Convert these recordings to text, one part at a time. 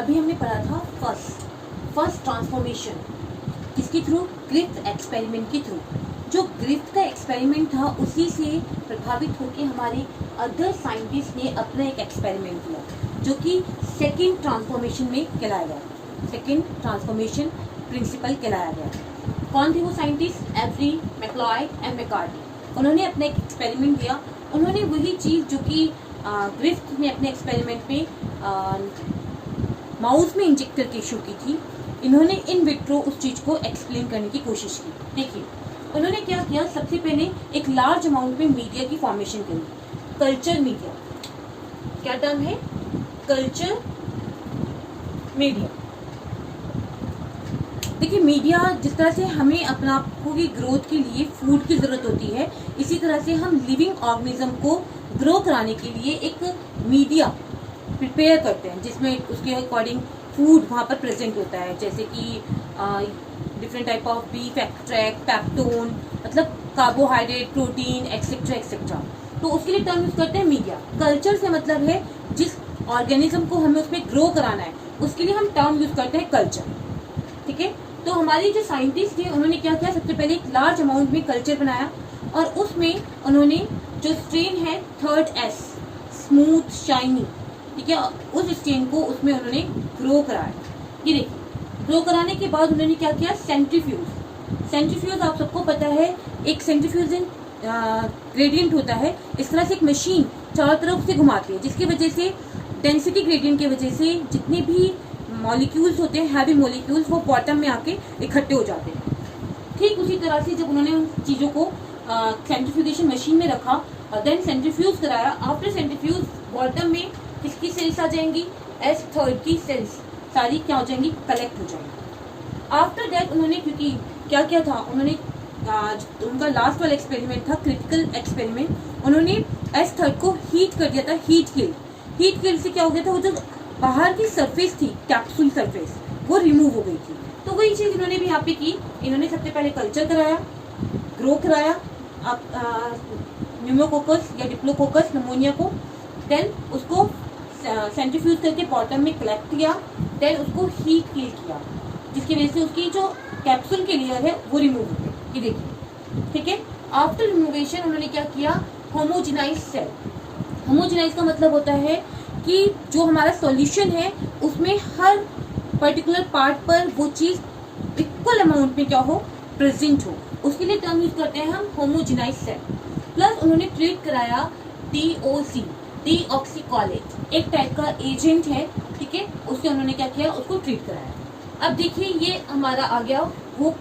अभी हमने पढ़ा था फर्स्ट ट्रांसफॉर्मेशन किसके थ्रू, ग्रिफ्थ एक्सपेरिमेंट के थ्रू। जो ग्रिफ्थ का एक्सपेरिमेंट था उसी से प्रभावित होकर हमारे अदर साइंटिस्ट ने अपना एक एक्सपेरिमेंट किया जो कि सेकेंड ट्रांसफॉर्मेशन में कहलाया गया, सेकेंड ट्रांसफॉर्मेशन प्रिंसिपल कहलाया गया। कौन थे वो साइंटिस्ट, एवरी, मैक्लॉय एंड मैकार्टी। उन्होंने अपना एक एक्सपेरिमेंट दिया। उन्होंने वही चीज़ जो कि ग्रिफ्थ ने अपने एक्सपेरिमेंट में माउस में इंजेक्ट करके शो की थी, इन्होंने इन विट्रो उस चीज़ को एक्सप्लेन करने की कोशिश की। देखिए उन्होंने क्या किया, सबसे पहले एक लार्ज अमाउंट में मीडिया की फॉर्मेशन करी, कल्चर मीडिया। क्या टर्म है, कल्चर मीडिया। देखिए मीडिया जिस तरह से हमें अपना आपको की ग्रोथ के लिए फूड की ज़रूरत होती है, इसी तरह से हम लिविंग ऑर्गेनिज्म को ग्रो कराने के लिए एक मीडिया प्रिपेयर करते हैं जिसमें उसके अकॉर्डिंग फूड वहाँ पर प्रेजेंट होता है, जैसे कि different type of beef extract, peptone, मतलब कार्बोहाइड्रेट, प्रोटीन एक्सेट्रा एक्सेट्रा। तो उसके लिए टर्म यूज करते हैं मीडिया। कल्चर से मतलब है जिस ऑर्गेनिज्म को हमें उसमें ग्रो कराना है उसके लिए हम टर्म यूज करते हैं कल्चर। ठीक है, तो हमारी जो साइंटिस्ट थे उन्होंने क्या किया, सबसे पहले एक लार्ज अमाउंट में कल्चर बनाया और उसमें उन्होंने जो स्ट्रेन है 3rd S, स्मूथ शाइनी, ठीक है, उस स्ट्रेन को उसमें उन्होंने ग्रो कराया। ये देखिए ग्रो कराने के बाद उन्होंने क्या किया, सेंट्रीफ्यूज। सेंट्रीफ्यूज आप सबको पता है, एक सेंट्रीफ्यूज ग्रेडियंट होता है। इस तरह से एक मशीन चारों तरफ से घुमाती है जिसकी वजह से डेंसिटी ग्रेडियंट की वजह से जितने भी मॉलिक्यूल्स होते हैं, हैवी मॉलिक्यूल्स, वो बॉटम में आके इकट्ठे हो जाते हैं। ठीक उसी तरह से जब उन्होंने उन चीज़ों को सेंट्रीफ्यूगेशन मशीन में रखा और देन सेंट्रीफ्यूज कराया, आफ्टर सेंट्रीफ्यूज बॉटम में किसकी सेल्स आ जाएंगी, S3 की सेल्स सारी क्या हो जाएंगी, कलेक्ट हो जाएंगी। आफ्टर दैट उन्होंने, क्योंकि क्या क्या था, उन्होंने उनका लास्ट वाला एक्सपेरिमेंट था क्रिटिकल एक्सपेरिमेंट, उन्होंने S3 को हीट कर दिया था, हीट किल से क्या हो गया था, वो जो बाहर की सरफेस थी, कैप्सूल सरफेस, वो रिमूव हो गई थी। तो वही चीज़ इन्होंने भी यहाँ पे की। इन्होंने सबसे पहले कल्चर कराया, ग्रो कराया न्यूमोकोकस या डिप्लोकोकस नमोनिया को, देन उसको सेंट्रीफ्यूज करके बॉटम में कलेक्ट किया, देन उसको हीट किल किया जिसकी वजह से उसकी जो कैप्सूल की लेयर है वो रिमूव हो गई। ये देखिए, ठीक है। आफ्टर रिमूवेशन उन्होंने क्या किया, होमोजेनाइज सेल। होमोजेनाइज का मतलब होता है कि जो हमारा सॉल्यूशन है उसमें हर पर्टिकुलर पार्ट पर वो चीज़ इक्वल अमाउंट में क्या हो, प्रेजेंट हो, उसके लिए टर्म यूज करते हैं हम होमोजेनाइज सेल। प्लस उन्होंने ट्रीट कराया DOC, डीऑक्सीकॉलेट, एक टाइप का एजेंट है, ठीक है, उससे उन्होंने क्या किया, उसको ट्रीट कराया। अब देखिए ये हमारा आ गया वो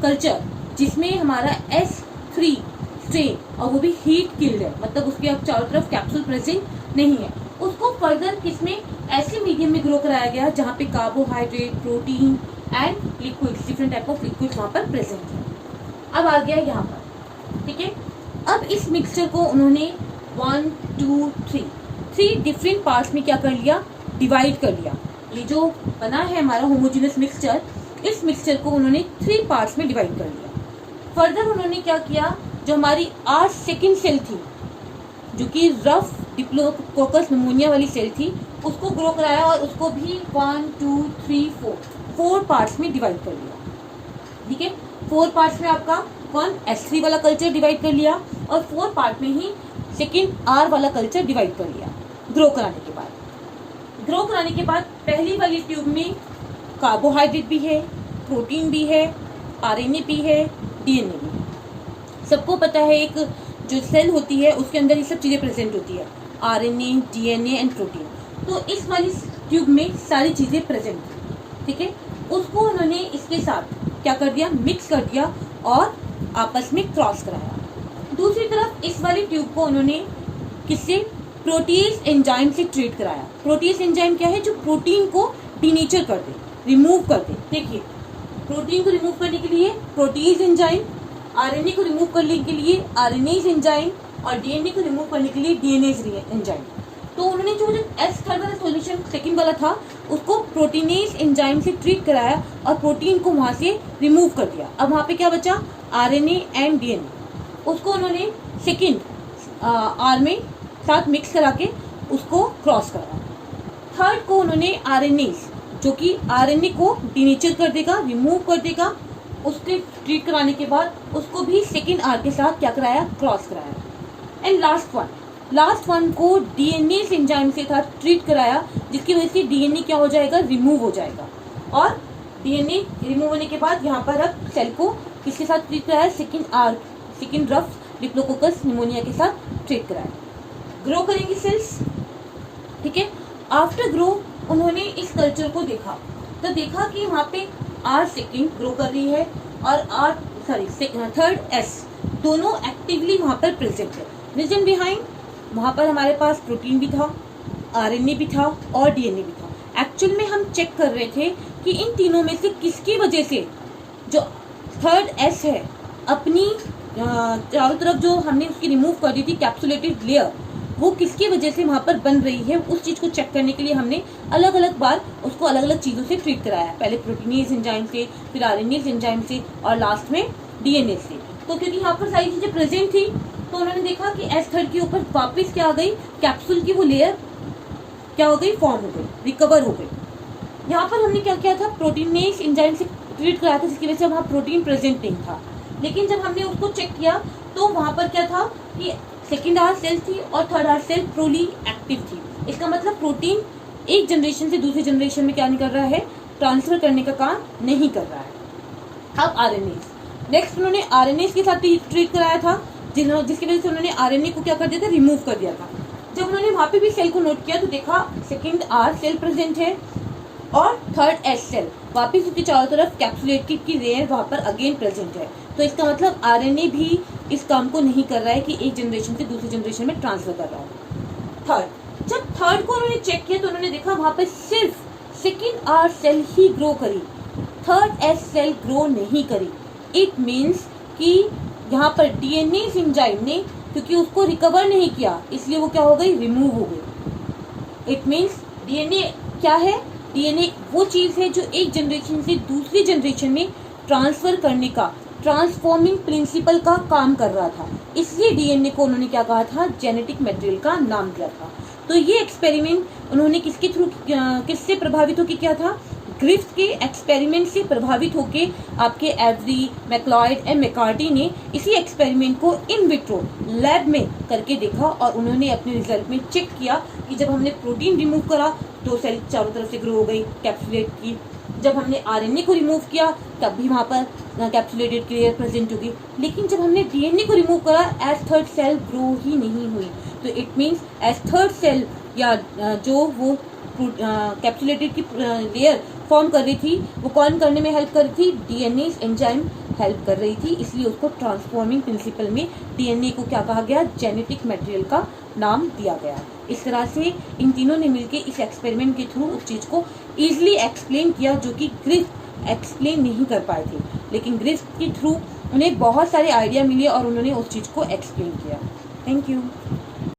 कल्चर जिसमें हमारा S3 स्ट्रेन, और वो भी हीट किल्ड है, मतलब उसके अब चारों तरफ कैप्सूल प्रेजेंट नहीं है। उसको फर्दर किसमें, ऐसे मीडियम में ग्रो कराया गया जहाँ पे carbohydrate, protein and liquids, different type of liquids वहाँ पर प्रेजेंट है। अब आ गया यहाँ पर, ठीक है। अब इस मिक्सचर को उन्होंने 1 2 3 डिफरेंट पार्ट्स में क्या कर लिया, डिवाइड कर लिया। ये जो बना है हमारा होमोजेनियस मिक्सचर, इस मिक्सचर को उन्होंने 3 पार्ट्स में डिवाइड कर लिया। फर्दर उन्होंने क्या किया, जो हमारी सेकेंड सेल थी जो कि रफ डिप्लोकोकस नमोनिया वाली सेल थी, उसको ग्रो कराया और उसको भी 1 2 3 4 पार्ट्स में डिवाइड कर लिया। ठीक है, 4 पार्ट्स में आपका कौन, S3 वाला कल्चर डिवाइड कर लिया और 4 पार्ट में ही सेकेंड R वाला कल्चर डिवाइड कर लिया। ग्रो कराने के बाद पहली वाली ट्यूब में कार्बोहाइड्रेट भी है, प्रोटीन भी है, RNA भी है, DNA भी है। सबको पता है एक जो सेल होती है उसके अंदर ये सब चीज़ें प्रेजेंट होती है, RNA, DNA एंड प्रोटीन। तो इस वाली ट्यूब में सारी चीज़ें प्रेजेंट थी, ठीक है। उसको उन्होंने इसके साथ क्या कर दिया, मिक्स कर दिया और आपस में क्रॉस कराया। दूसरी तरफ इस वाली ट्यूब को उन्होंने किससे, प्रोटीज एंजाइम से ट्रीट कराया। प्रोटीज एंजाइम क्या है, जो प्रोटीन को डीनेचर कर दे, रिमूव कर दे। देखिए प्रोटीन को रिमूव करने के लिए प्रोटीज एंजाइम, RNA को रिमूव करने के लिए RNase एंजाइम और DNA को रिमूव करने के लिए DNase एंजाइम। तो उन्होंने जो S3 वाला सॉल्यूशन सेकंड वाला था उसको प्रोटीनेज एंजाइम से ट्रीट कराया और प्रोटीन को वहाँ से रिमूव कर दिया। अब वहाँ पे क्या बचा, RNA एंड DNA। उसको उन्होंने सेकंड R में साथ मिक्स करा के उसको क्रॉस कराया। थर्ड को उन्होंने आरएनए, जो कि आरएनए को डीनेचर कर देगा, रिमूव कर देगा, उसके ट्रीट कराने के बाद उसको भी सेकेंड आर के साथ क्या कराया, क्रॉस कराया। एंड लास्ट वन को डीएनए एंजाइम से था ट्रीट कराया, जिसकी वजह से डीएनए क्या हो जाएगा, रिमूव हो जाएगा। और डीएनए रिमूव होने के बाद यहाँ पर अब सेल को किसके साथ ट्रीट कराया, सेकेंड रफ डिप्लोकोकस निमोनिया के साथ ट्रीट कराया। ग्रो करेंगी सेल्स, ठीक है। आफ्टर ग्रो उन्होंने इस कल्चर को देखा, तो देखा कि वहाँ पे आर सेकेंड ग्रो कर रही है और थर्ड एस दोनों एक्टिवली वहाँ पर प्रेजेंट है। रीजन बिहाइंड, वहाँ पर हमारे पास प्रोटीन भी था, आरएनए भी था और डीएनए भी था। एक्चुअल में हम चेक कर रहे थे कि इन तीनों में से किसकी वजह से जो थर्ड एस है अपनी चारों तरफ जो हमने उसकी रिमूव कर दी थी कैप्सुलेटेड लेयर, वो किसकी वजह से वहाँ पर बन रही है, उस चीज़ को चेक करने के लिए हमने अलग अलग बार उसको अलग अलग चीज़ों से ट्रीट कराया। पहले प्रोटीनेज एंजाइम से, फिर आरएनएज एंजाइम से और लास्ट में डीएनए से। तो क्योंकि यहाँ पर सारी चीज़ें प्रेजेंट थी तो उन्होंने देखा कि एस थर्ड के ऊपर वापस क्या आ गई, कैप्सूल की वो लेयर क्या हो गई, फॉर्म हो गई, रिकवर हो गई। यहाँ पर हमने क्या किया था, प्रोटीनेज एंजाइम से ट्रीट कराया था, जिसकी वजह से वहाँ प्रोटीन प्रेजेंट नहीं था। लेकिन जब हमने उसको चेक किया तो वहाँ पर क्या था कि सेकेंड आर सेल थी और थर्ड आर सेल प्रोली एक्टिव थी। इसका मतलब प्रोटीन एक जनरेशन से दूसरी जनरेशन में क्या नहीं कर रहा है, ट्रांसफर करने का काम नहीं कर रहा है। अब आरएनए, नेक्स्ट उन्होंने आरएनए के साथ ट्रीट कराया था, जिसकी वजह से उन्होंने आरएनए को क्या कर दिया था, रिमूव कर दिया था। जब उन्होंने वहाँ पे भी सेल को नोट किया तो देखा सेकेंड आर सेल प्रेजेंट है और थर्ड एस सेल वापिस उसके चारों तरफ कैप्सुलेटेड की लेयर वहाँ पर अगेन प्रेजेंट है। तो इसका मतलब आरएनए भी इस काम को नहीं कर रहा है कि एक जनरेशन से दूसरी जनरेशन में ट्रांसफर कर रहा है। जब थर्ड को उन्होंने चेक किया तो उन्होंने देखा वहाँ पर सिर्फ सेकेंड आर सेल ही ग्रो करी, थर्ड एस सेल ग्रो नहीं करी। इट मीन्स कि यहाँ पर डीएनए एंजाइम ने क्योंकि उसको रिकवर नहीं किया इसलिए वो क्या हो गई, रिमूव हो गई। इट मीन्स डीएनए क्या है, डीएनए वो चीज़ है जो एक जनरेशन से दूसरी जनरेशन में ट्रांसफर करने का, ट्रांसफॉर्मिंग प्रिंसिपल का काम कर रहा था। इसलिए डीएनए को उन्होंने क्या कहा था, जेनेटिक मटेरियल का नाम दिया था। तो ये एक्सपेरिमेंट उन्होंने किसके थ्रू, किससे प्रभावित होकर किया था, ग्रिफ्थ के एक्सपेरिमेंट से प्रभावित होकर आपके एवरी, मैक्लॉयड एंड मैकार्टी ने इसी एक्सपेरिमेंट को इन विट्रो लैब में करके देखा और उन्होंने अपने रिजल्ट में चेक किया कि जब हमने प्रोटीन रिमूव करा तो सेल चारों तरफ से ग्रो हो गई कैप्सुलेट की, जब हमने आरएनए को रिमूव किया तब भी वहाँ पर कैप्सुलेटेड लेयर प्रेजेंट होगी, लेकिन जब हमने डीएनए को रिमूव करा एज थर्ड सेल ग्रो ही नहीं हुई। तो it means as third cell या जो वो कैप्सुलेटेड की लेयर फॉर्म कर रही थी वो कौन करने में हेल्प कर रही थी, डीएनए एंजाइम हेल्प कर रही थी। इसलिए उसको ट्रांसफॉर्मिंग प्रिंसिपल में डीएनए को क्या कहा गया, जेनेटिक मटेरियल का नाम दिया गया। इस तरह से इन तीनों ने मिलकर इस एक्सपेरिमेंट के थ्रू उस चीज़ को ईजिली एक्सप्लेन किया जो कि ग्रिफ्थ एक्सप्लेन नहीं कर पाए थे, लेकिन ग्रिफ्थ के थ्रू उन्हें बहुत सारे आइडिया मिले और उन्होंने उस चीज़ को एक्सप्लेन किया। Thank you.